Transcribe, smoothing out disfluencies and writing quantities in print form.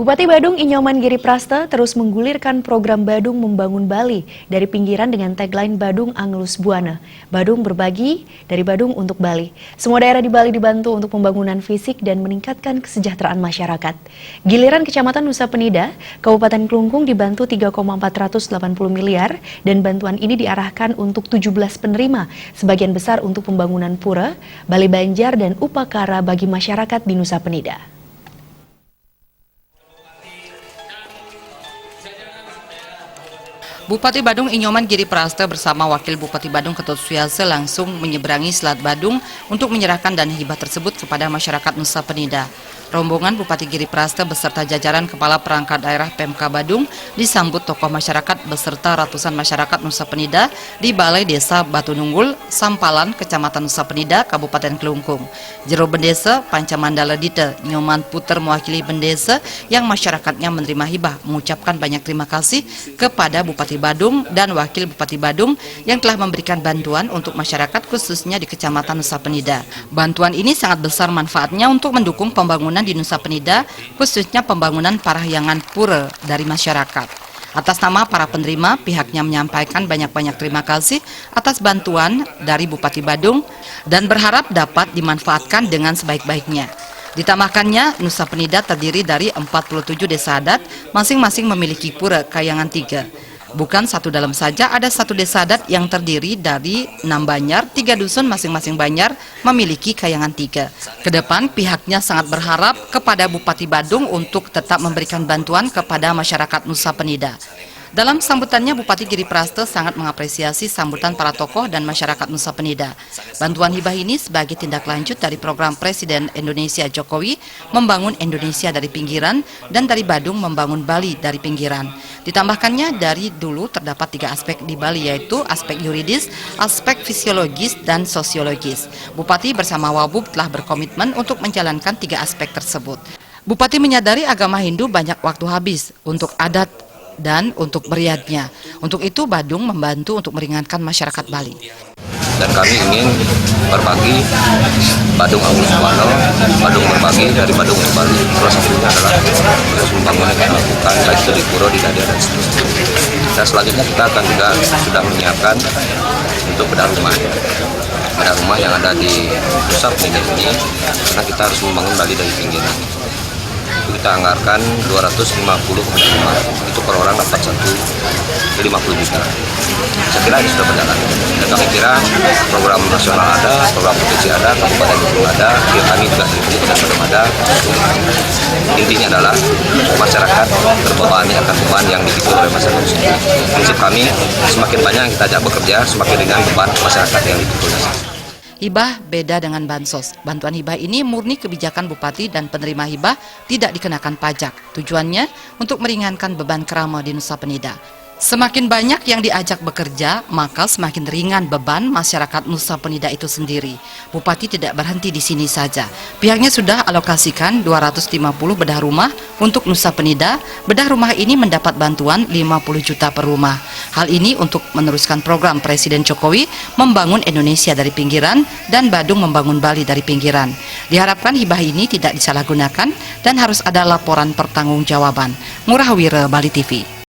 Bupati Badung Inyoman Giriprasta terus menggulirkan program Badung Membangun Bali dari pinggiran dengan tagline Badung Angelus Buana. Badung berbagi dari Badung untuk Bali. Semua daerah di Bali dibantu untuk pembangunan fisik dan meningkatkan kesejahteraan masyarakat. Giliran Kecamatan Nusa Penida, Kabupaten Klungkung dibantu 3,480 miliar dan bantuan ini diarahkan untuk 17 penerima, sebagian besar untuk pembangunan pura, Bali Banjar dan upakara bagi masyarakat di Nusa Penida. Bupati Badung Inyoman Giriprasta bersama Wakil Bupati Badung Ketut Suyase langsung menyeberangi Selat Badung untuk menyerahkan dana hibah tersebut kepada masyarakat Nusa Penida. Rombongan Bupati Giriprasta beserta jajaran Kepala Perangkat Daerah Pemka Badung disambut tokoh masyarakat beserta ratusan masyarakat Nusa Penida di Balai Desa Batu Nunggul, Sampalan, Kecamatan Nusa Penida, Kabupaten Klungkung. Jero Bendesa Pancamandala Dite Nyoman Puter mewakili Bendesa yang masyarakatnya menerima hibah mengucapkan banyak terima kasih kepada Bupati Badung dan Wakil Bupati Badung yang telah memberikan bantuan untuk masyarakat khususnya di Kecamatan Nusa Penida. Bantuan ini sangat besar manfaatnya untuk mendukung pembangunan di Nusa Penida, khususnya pembangunan parahyangan pura dari masyarakat. Atas nama para penerima, pihaknya menyampaikan banyak-banyak terima kasih atas bantuan dari Bupati Badung dan berharap dapat dimanfaatkan dengan sebaik-baiknya. Ditambahkannya, Nusa Penida terdiri dari 47 desa adat, masing-masing memiliki pura kayangan 3. Bukan satu dalam saja, ada satu desa adat yang terdiri dari 6 banyar, 3 dusun masing-masing banyar memiliki kayangan 3. Kedepan pihaknya sangat berharap kepada Bupati Badung untuk tetap memberikan bantuan kepada masyarakat Nusa Penida. Dalam sambutannya, Bupati Giriprasta sangat mengapresiasi sambutan para tokoh dan masyarakat Nusa Penida. Bantuan hibah ini sebagai tindak lanjut dari program Presiden Indonesia Jokowi membangun Indonesia dari pinggiran dan dari Badung membangun Bali dari pinggiran. Ditambahkannya, dari dulu terdapat 3 aspek di Bali, yaitu aspek yuridis, aspek fisiologis, dan sosiologis. Bupati bersama Wabub telah berkomitmen untuk menjalankan 3 aspek tersebut. Bupati menyadari agama Hindu banyak waktu habis untuk adat dan untuk beriadnya. Untuk itu Badung membantu untuk meringankan masyarakat Bali. Dan kami ingin berbagi Badung Angelus Buana, Badung berbagi dari Badung ke Bali. Salah satunya adalah pembangunan yang dilakukan baik di pura, di daerah dan seterusnya. Dan selanjutnya kita akan juga sudah menyiapkan untuk bedah rumah. Bedah rumah yang ada di Nusa Penida ini, karena kita harus membangun Bali dari pinggiran. Kita anggarkan 250 bedah rumah, itu per orang dapat 50 juta. Saya kira ini sudah berjalan. Dan kami kira program nasional ada, program provinsi ada, kabupaten Klungkung ada, kami juga di Badung ada. Intinya adalah masyarakat terbebani akan beban yang dipikul oleh masyarakat sendiri. Prinsip kami, semakin banyak yang kita ajak bekerja, semakin ringan beban masyarakat yang dipikul. Hibah beda dengan bansos. Bantuan hibah ini murni kebijakan Bupati dan penerima hibah tidak dikenakan pajak. Tujuannya untuk meringankan beban kerama di Nusa Penida. Semakin banyak yang diajak bekerja, maka semakin ringan beban masyarakat Nusa Penida itu sendiri. Bupati tidak berhenti di sini saja. Pihaknya sudah alokasikan 250 bedah rumah untuk Nusa Penida. Bedah rumah ini mendapat bantuan 50 juta per rumah. Hal ini untuk meneruskan program Presiden Jokowi membangun Indonesia dari pinggiran dan Badung membangun Bali dari pinggiran. Diharapkan hibah ini tidak disalahgunakan dan harus ada laporan pertanggungjawaban. Ngurah Wira, Bali TV.